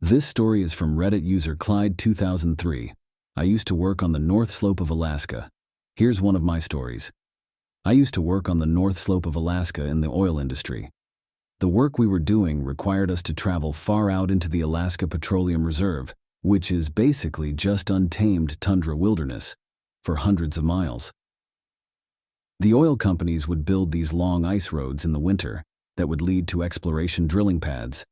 This story is from Reddit user Clyde 2003. I used to work on the North Slope of Alaska. Here's one of my stories. I used to work on the North Slope of Alaska in the oil industry. The work we were doing required us to travel far out into the Alaska Petroleum Reserve, which is basically just untamed tundra wilderness, for hundreds of miles. The oil companies would build these long ice roads in the winter that would lead to exploration drilling pads.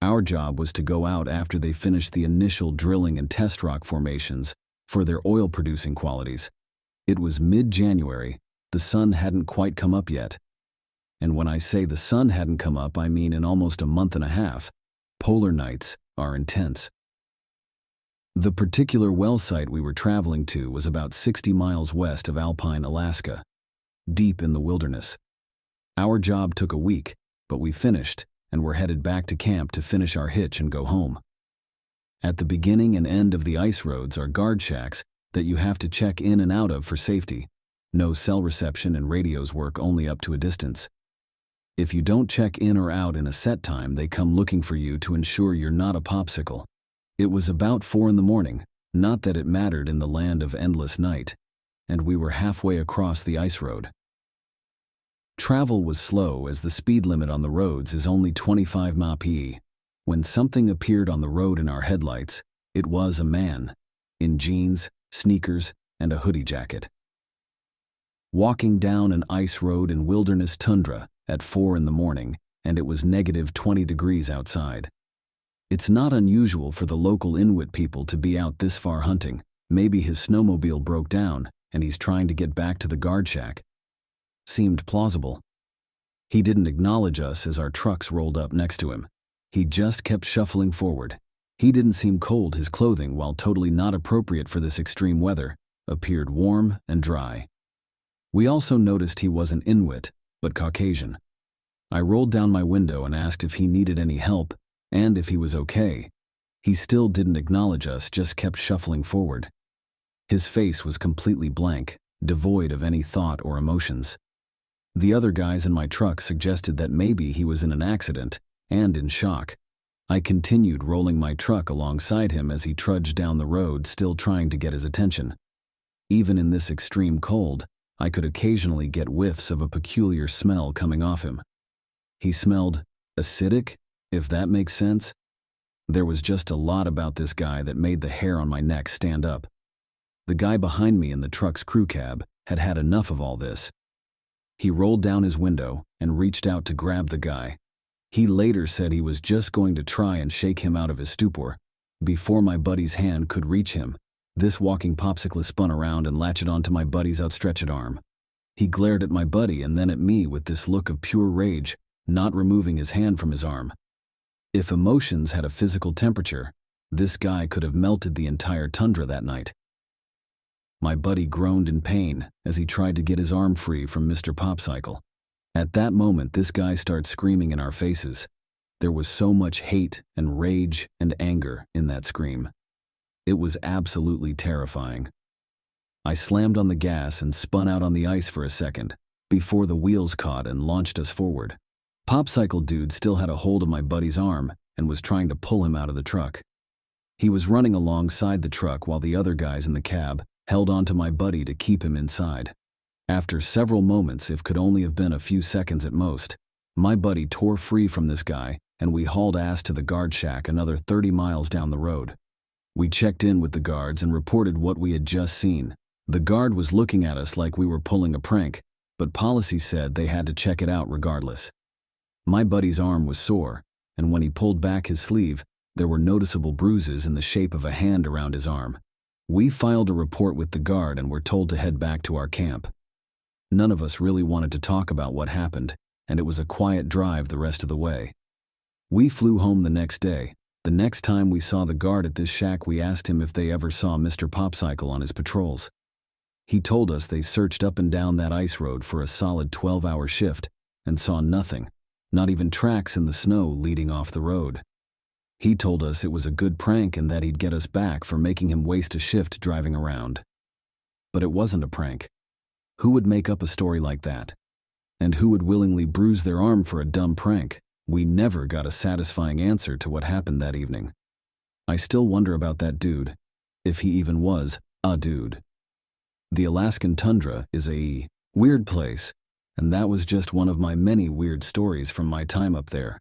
Our job was to go out after they finished the initial drilling and test rock formations for their oil-producing qualities. It was mid-January. The sun hadn't quite come up yet. And when I say the sun hadn't come up, I mean in almost a month and a half. Polar nights are intense. The particular well site we were traveling to was about 60 miles west of Alpine, Alaska, deep in the wilderness. Our job took a week, but we finished and were headed back to camp to finish our hitch and go home. At the beginning and end of the ice roads are guard shacks that you have to check in and out of for safety. No cell reception and radios work only up to a distance. If you don't check in or out in a set time, they come looking for you to ensure you're not a popsicle. It was about 4 a.m, not that it mattered in the land of endless night, and we were halfway across the ice road. Travel was slow as the speed limit on the roads is only 25 mph. When something appeared on the road in our headlights, it was a man, in jeans, sneakers, and a hoodie jacket. Walking down an ice road in wilderness tundra at 4 a.m, and it was -20 degrees outside. It's not unusual for the local Inuit people to be out this far hunting. Maybe his snowmobile broke down, and he's trying to get back to the guard shack. Seemed plausible. He didn't acknowledge us as our trucks rolled up next to him. He just kept shuffling forward. He didn't seem cold. His clothing, while totally not appropriate for this extreme weather, appeared warm and dry. We also noticed he wasn't Inuit, but Caucasian. I rolled down my window and asked if he needed any help and if he was okay. He still didn't acknowledge us, just kept shuffling forward. His face was completely blank, devoid of any thought or emotions. The other guys in my truck suggested that maybe he was in an accident and in shock. I continued rolling my truck alongside him as he trudged down the road, still trying to get his attention. Even in this extreme cold, I could occasionally get whiffs of a peculiar smell coming off him. He smelled acidic, if that makes sense. There was just a lot about this guy that made the hair on my neck stand up. The guy behind me in the truck's crew cab had had enough of all this. He rolled down his window and reached out to grab the guy. He later said he was just going to try and shake him out of his stupor. Before my buddy's hand could reach him, this walking popsicle spun around and latched onto my buddy's outstretched arm. He glared at my buddy and then at me with this look of pure rage, not removing his hand from his arm. If emotions had a physical temperature, this guy could have melted the entire tundra that night. My buddy groaned in pain as he tried to get his arm free from Mr. Popsicle. At that moment, this guy starts screaming in our faces. There was so much hate and rage and anger in that scream. It was absolutely terrifying. I slammed on the gas and spun out on the ice for a second before the wheels caught and launched us forward. Popsicle dude still had a hold of my buddy's arm and was trying to pull him out of the truck. He was running alongside the truck while the other guys in the cab held onto my buddy to keep him inside. After several moments, it could only have been a few seconds at most, my buddy tore free from this guy and we hauled ass to the guard shack another 30 miles down the road. We checked in with the guards and reported what we had just seen. The guard was looking at us like we were pulling a prank, but policy said they had to check it out regardless. My buddy's arm was sore, and when he pulled back his sleeve, there were noticeable bruises in the shape of a hand around his arm. We filed a report with the guard and were told to head back to our camp. None of us really wanted to talk about what happened, and it was a quiet drive the rest of the way. We flew home the next day. The next time we saw the guard at this shack, we asked him if they ever saw Mr. Popsicle on his patrols. He told us they searched up and down that ice road for a solid 12-hour shift and saw nothing, not even tracks in the snow leading off the road. He told us it was a good prank and that he'd get us back for making him waste a shift driving around. But it wasn't a prank. Who would make up a story like that? And who would willingly bruise their arm for a dumb prank? We never got a satisfying answer to what happened that evening. I still wonder about that dude, if he even was a dude. The Alaskan tundra is a weird place, and that was just one of my many weird stories from my time up there.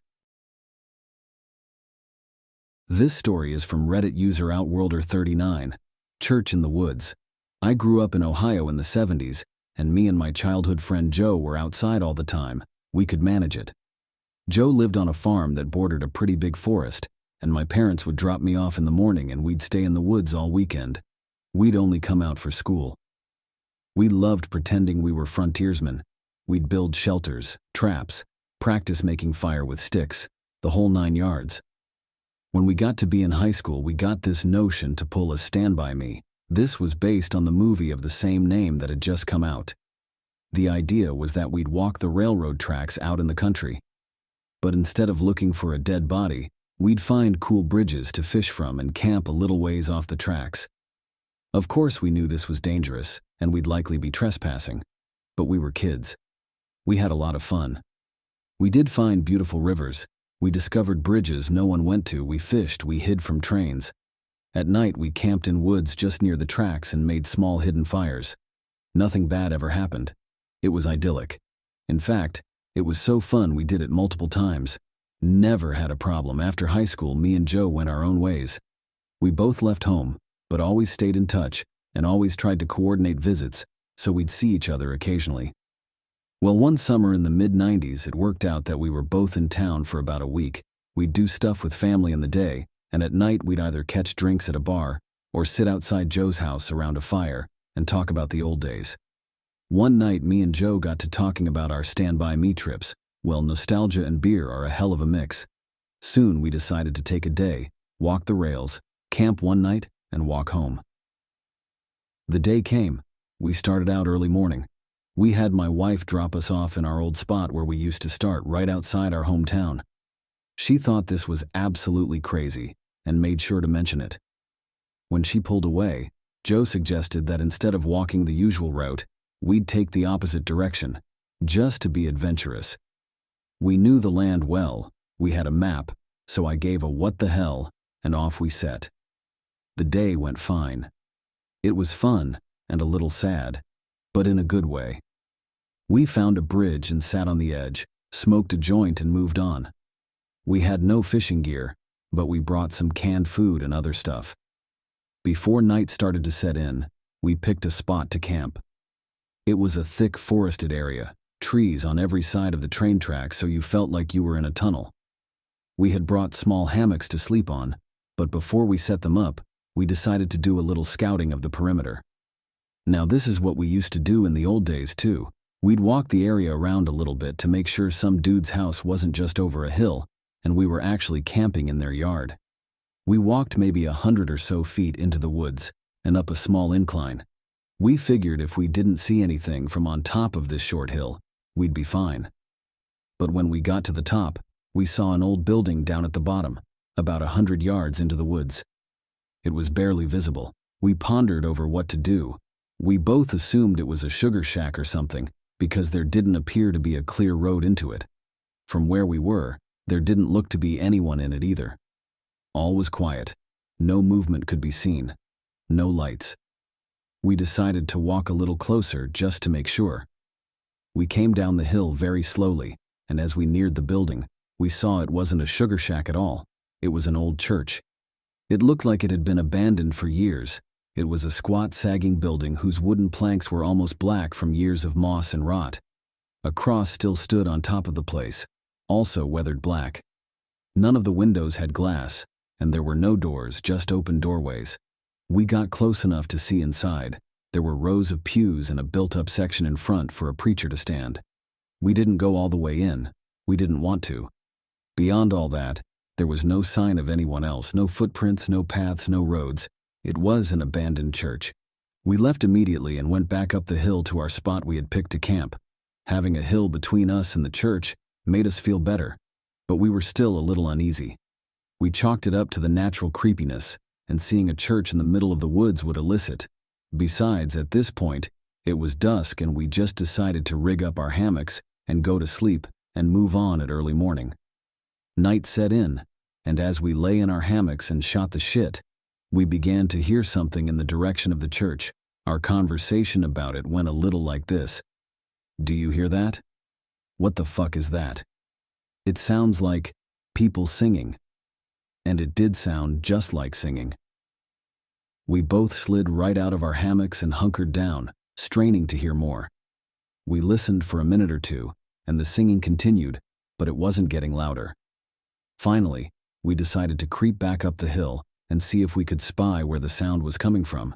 This story is from Reddit user Outworlder39, Church in the Woods. I grew up in Ohio in the 70s, and me and my childhood friend Joe were outside all the time. We could manage it. Joe lived on a farm that bordered a pretty big forest, and my parents would drop me off in the morning and we'd stay in the woods all weekend. We'd only come out for school. We loved pretending we were frontiersmen. We'd build shelters, traps, practice making fire with sticks, the whole 9 yards. When we got to be in high school, we got this notion to pull a Stand By Me. This was based on the movie of the same name that had just come out. The idea was that we'd walk the railroad tracks out in the country. But instead of looking for a dead body, we'd find cool bridges to fish from and camp a little ways off the tracks. Of course, we knew this was dangerous, and we'd likely be trespassing. But we were kids. We had a lot of fun. We did find beautiful rivers. We discovered bridges no one went to. We fished. We hid from trains. At night, we camped in woods just near the tracks and made small hidden fires. Nothing bad ever happened. It was idyllic. In fact, it was so fun we did it multiple times. Never had a problem. After high school, me and Joe went our own ways. We both left home, but always stayed in touch and always tried to coordinate visits so we'd see each other occasionally. Well, one summer in the mid-90s, it worked out that we were both in town for about a week. We'd do stuff with family in the day, and at night we'd either catch drinks at a bar or sit outside Joe's house around a fire and talk about the old days. One night, me and Joe got to talking about our Stand By Me trips. Well, nostalgia and beer are a hell of a mix. Soon we decided to take a day, walk the rails, camp one night, and walk home. The day came. We started out early morning. We had my wife drop us off in our old spot where we used to start, right outside our hometown. She thought this was absolutely crazy and made sure to mention it. When she pulled away, Joe suggested that instead of walking the usual route, we'd take the opposite direction, just to be adventurous. We knew the land well. We had a map, so I gave a what the hell, and off we set. The day went fine. It was fun and a little sad, but in a good way. We found a bridge and sat on the edge, smoked a joint and moved on. We had no fishing gear, but we brought some canned food and other stuff. Before night started to set in, we picked a spot to camp. It was a thick forested area, trees on every side of the train track, so you felt like you were in a tunnel. We had brought small hammocks to sleep on, but before we set them up, we decided to do a little scouting of the perimeter. Now, this is what we used to do in the old days too. We'd walk the area around a little bit to make sure some dude's house wasn't just over a hill and we were actually camping in their yard. We walked maybe 100 or so feet into the woods and up a small incline. We figured if we didn't see anything from on top of this short hill, we'd be fine. But when we got to the top, we saw an old building down at the bottom, about 100 yards into the woods. It was barely visible. We pondered over what to do. We both assumed it was a sugar shack or something, because there didn't appear to be a clear road into it. From where we were, there didn't look to be anyone in it either. All was quiet. No movement could be seen. No lights. We decided to walk a little closer just to make sure. We came down the hill very slowly, and as we neared the building, we saw it wasn't a sugar shack at all. It was an old church. It looked like it had been abandoned for years. It was a squat, sagging building whose wooden planks were almost black from years of moss and rot. A cross still stood on top of the place, also weathered black. None of the windows had glass, and there were no doors, just open doorways. We got close enough to see inside. There were rows of pews and a built-up section in front for a preacher to stand. We didn't go all the way in. We didn't want to. Beyond all that, there was no sign of anyone else, no footprints, no paths, no roads. It was an abandoned church. We left immediately and went back up the hill to our spot we had picked to camp. Having a hill between us and the church made us feel better, but we were still a little uneasy. We chalked it up to the natural creepiness, and seeing a church in the middle of the woods would elicit. Besides, at this point, it was dusk and we just decided to rig up our hammocks and go to sleep and move on at early morning. Night set in, and as we lay in our hammocks and shot the shit, we began to hear something in the direction of the church. Our conversation about it went a little like this. Do you hear that? What the fuck is that? It sounds like people singing. And it did sound just like singing. We both slid right out of our hammocks and hunkered down, straining to hear more. We listened for a minute or two, and the singing continued, but it wasn't getting louder. Finally, we decided to creep back up the hill and see if we could spy where the sound was coming from.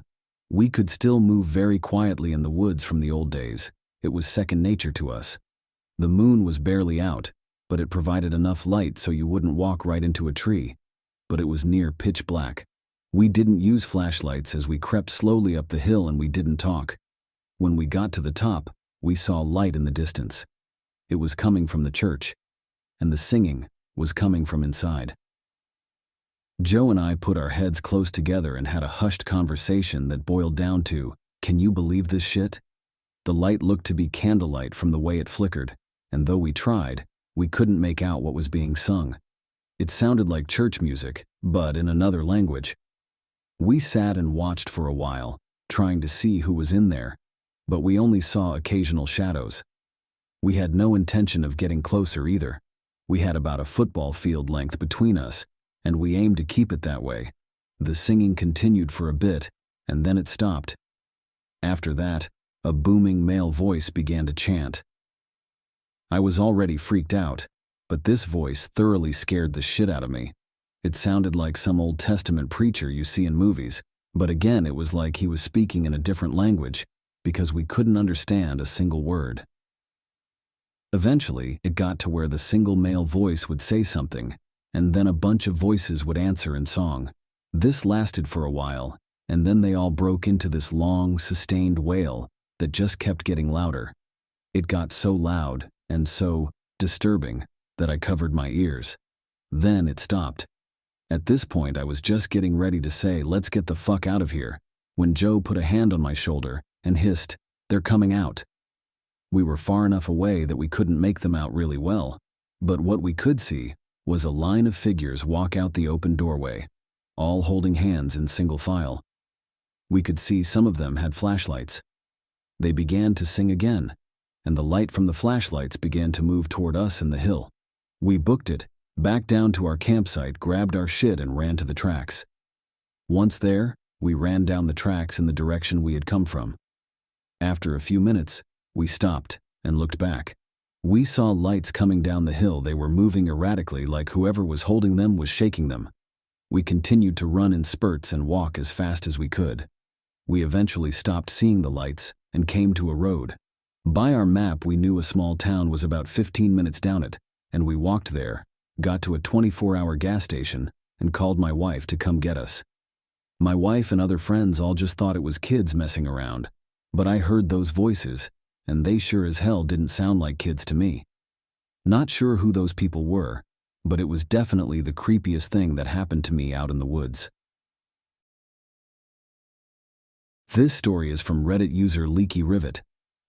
We could still move very quietly in the woods from the old days. It was second nature to us. The moon was barely out, but it provided enough light so you wouldn't walk right into a tree. But it was near pitch black. We didn't use flashlights as we crept slowly up the hill, and we didn't talk. When we got to the top, we saw light in the distance. It was coming from the church, and the singing was coming from inside. Joe and I put our heads close together and had a hushed conversation that boiled down to, can you believe this shit? The light looked to be candlelight from the way it flickered, and though we tried, we couldn't make out what was being sung. It sounded like church music, but in another language. We sat and watched for a while, trying to see who was in there, but we only saw occasional shadows. We had no intention of getting closer either. We had about a football field length between us, and we aimed to keep it that way. The singing continued for a bit, and then it stopped. After that, a booming male voice began to chant. I was already freaked out, but this voice thoroughly scared the shit out of me. It sounded like some Old Testament preacher you see in movies, but again it was like he was speaking in a different language, because we couldn't understand a single word. Eventually, it got to where the single male voice would say something, and then a bunch of voices would answer in song. This lasted for a while, and then they all broke into this long, sustained wail that just kept getting louder. It got so loud and so disturbing that I covered my ears. Then it stopped. At this point, I was just getting ready to say, let's get the fuck out of here, when Joe put a hand on my shoulder and hissed, they're coming out. We were far enough away that we couldn't make them out really well, but what we could see was a line of figures walk out the open doorway, all holding hands in single file. We could see some of them had flashlights. They began to sing again, and the light from the flashlights began to move toward us in the hill. We booked it, backed down to our campsite, grabbed our shit, and ran to the tracks. Once there, we ran down the tracks in the direction we had come from. After a few minutes, we stopped and looked back. We saw lights coming down the hill. They were moving erratically, like whoever was holding them was shaking them. We continued to run in spurts and walk as fast as we could. We eventually stopped seeing the lights and came to a road. By our map, we knew a small town was about 15 minutes down it, and we walked there, got to a 24-hour gas station, and called my wife to come get us. My wife and other friends all just thought it was kids messing around, but I heard those voices, and they sure as hell didn't sound like kids to me. Not sure who those people were, but it was definitely the creepiest thing that happened to me out in the woods. This story is from Reddit user Leaky Rivet.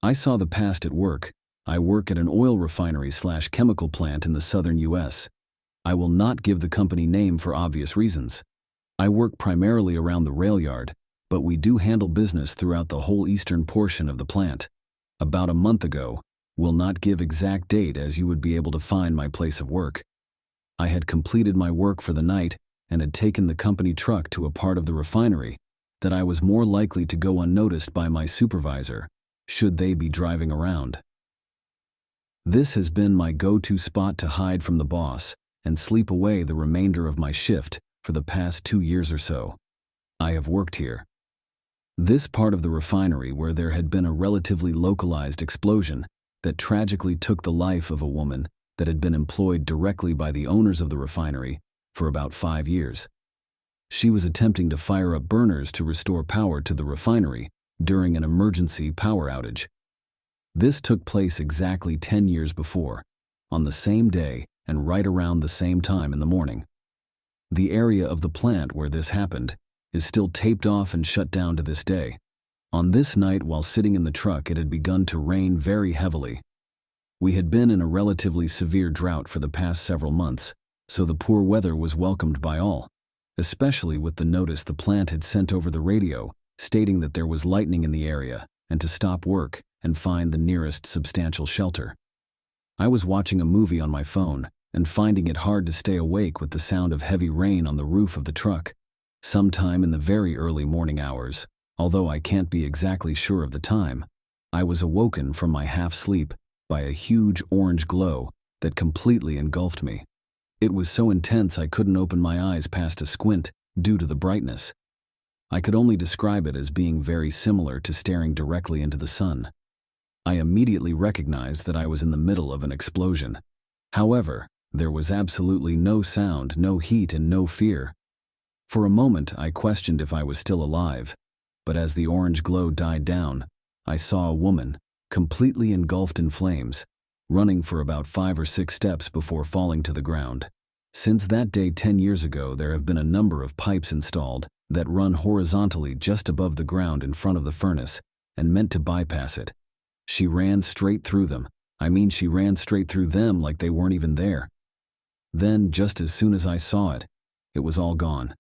I saw the past at work. I work at an oil refinery/chemical plant in the southern U.S. I will not give the company name for obvious reasons. I work primarily around the rail yard, but we do handle business throughout the whole eastern portion of the plant. About a month ago, will not give exact date as you would be able to find my place of work. I had completed my work for the night and had taken the company truck to a part of the refinery that I was more likely to go unnoticed by my supervisor, should they be driving around. This has been my go-to spot to hide from the boss and sleep away the remainder of my shift for the past 2 years or so. I have worked here. This part of the refinery where there had been a relatively localized explosion that tragically took the life of a woman that had been employed directly by the owners of the refinery for about 5 years. She was attempting to fire up burners to restore power to the refinery during an emergency power outage. This took place exactly 10 years before, on the same day and right around the same time in the morning. The area of the plant where this happened is still taped off and shut down to this day. On this night, while sitting in the truck, it had begun to rain very heavily. We had been in a relatively severe drought for the past several months, so the poor weather was welcomed by all, especially with the notice the plant had sent over the radio stating that there was lightning in the area and to stop work and find the nearest substantial shelter. I was watching a movie on my phone and finding it hard to stay awake with the sound of heavy rain on the roof of the truck. Sometime in the very early morning hours, although I can't be exactly sure of the time, I was awoken from my half-sleep by a huge orange glow that completely engulfed me. It was so intense I couldn't open my eyes past a squint due to the brightness. I could only describe it as being very similar to staring directly into the sun. I immediately recognized that I was in the middle of an explosion. However, there was absolutely no sound, no heat, and no fear. For a moment, I questioned if I was still alive, but as the orange glow died down, I saw a woman, completely engulfed in flames, running for about 5 or 6 steps before falling to the ground. Since that day 10 years ago, there have been a number of pipes installed that run horizontally just above the ground in front of the furnace and meant to bypass it. She ran straight through them. She ran straight through them like they weren't even there. Then, just as soon as I saw it, it was all gone.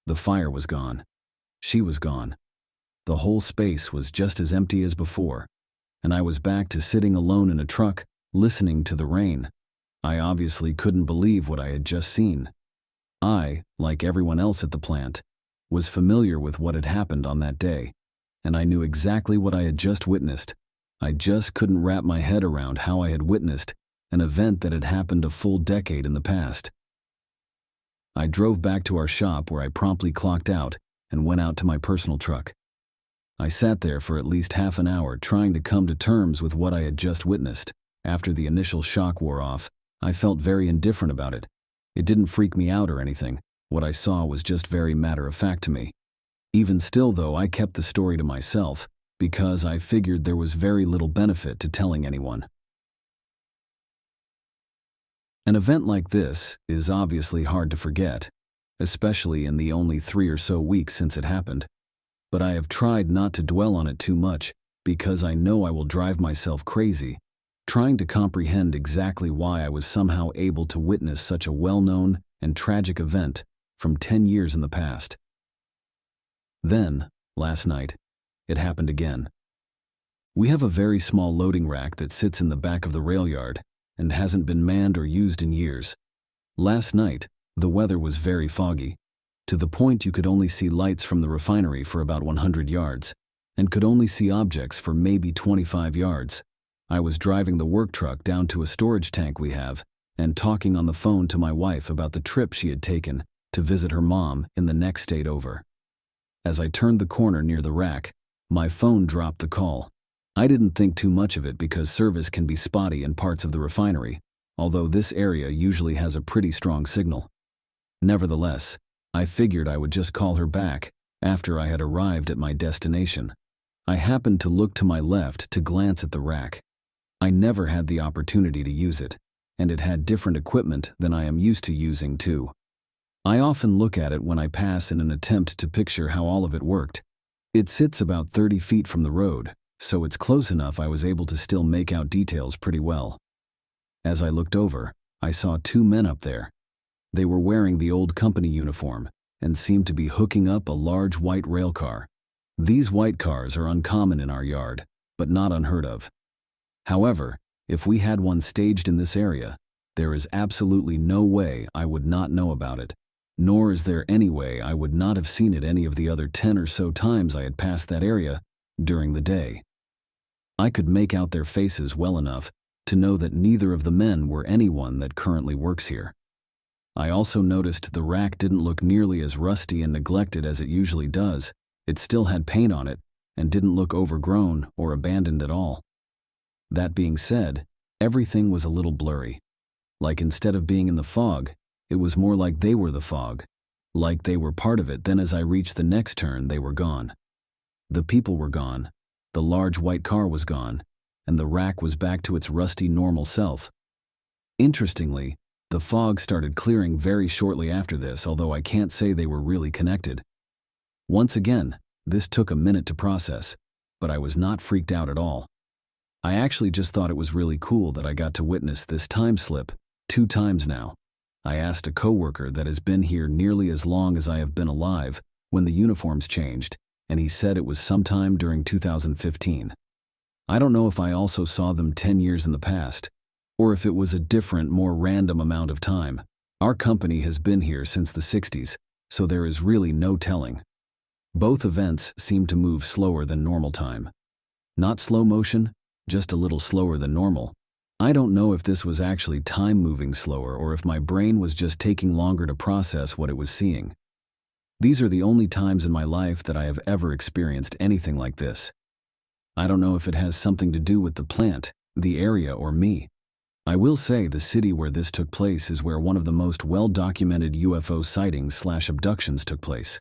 The fire was gone. She was gone. The whole space was just as empty as before, and I was back to sitting alone in a truck, listening to the rain. I obviously couldn't believe what I had just seen. I, like everyone else at the plant, was familiar with what had happened on that day, and I knew exactly what I had just witnessed. I just couldn't wrap my head around how I had witnessed an event that had happened a full decade in the past. I drove back to our shop where I promptly clocked out and went out to my personal truck. I sat there for at least half an hour trying to come to terms with what I had just witnessed. After the initial shock wore off, I felt very indifferent about it. It didn't freak me out or anything. What I saw was just very matter-of-fact to me. Even still, though, I kept the story to myself because I figured there was very little benefit to telling anyone. An event like this is obviously hard to forget, especially in the only 3 or so weeks since it happened. But I have tried not to dwell on it too much because I know I will drive myself crazy trying to comprehend exactly why I was somehow able to witness such a well-known and tragic event from 10 years in the past. Then, last night, it happened again. We have a very small loading rack that sits in the back of the rail yard and hasn't been manned or used in years. Last night, the weather was very foggy, to the point you could only see lights from the refinery for about 100 yards, and could only see objects for maybe 25 yards. I was driving the work truck down to a storage tank we have and talking on the phone to my wife about the trip she had taken to visit her mom in the next state over. As I turned the corner near the rack, my phone dropped the call. I didn't think too much of it because service can be spotty in parts of the refinery, although this area usually has a pretty strong signal. Nevertheless, I figured I would just call her back after I had arrived at my destination. I happened to look to my left to glance at the rack. I never had the opportunity to use it, and it had different equipment than I am used to using too. I often look at it when I pass in an attempt to picture how all of it worked. It sits about 30 feet from the road, so it's close enough I was able to still make out details pretty well. As I looked over, I saw 2 men up there. They were wearing the old company uniform and seemed to be hooking up a large white rail car. These white cars are uncommon in our yard, but not unheard of. However, if we had one staged in this area, there is absolutely no way I would not know about it, nor is there any way I would not have seen it any of the other 10 or so times I had passed that area during the day. I could make out their faces well enough to know that neither of the men were anyone that currently works here. I also noticed the rack didn't look nearly as rusty and neglected as it usually does. It still had paint on it and didn't look overgrown or abandoned at all. That being said, everything was a little blurry. Like instead of being in the fog, it was more like they were the fog. Like they were part of it, then as I reached the next turn, they were gone. The people were gone, the large white car was gone, and the rack was back to its rusty normal self. Interestingly, the fog started clearing very shortly after this, although I can't say they were really connected. Once again, this took a minute to process, but I was not freaked out at all. I actually just thought it was really cool that I got to witness this time slip 2 times now. I asked a coworker that has been here nearly as long as I have been alive when the uniforms changed, and he said it was sometime during 2015. I don't know if I also saw them 10 years in the past, or if it was a different, more random amount of time. Our company has been here since the 60s, so there is really no telling. Both events seem to move slower than normal time. Not slow motion, just a little slower than normal. I don't know if this was actually time moving slower or if my brain was just taking longer to process what it was seeing. These are the only times in my life that I have ever experienced anything like this. I don't know if it has something to do with the plant, the area, or me. I will say the city where this took place is where one of the most well-documented UFO sightings/abductions took place.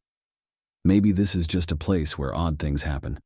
Maybe this is just a place where odd things happen.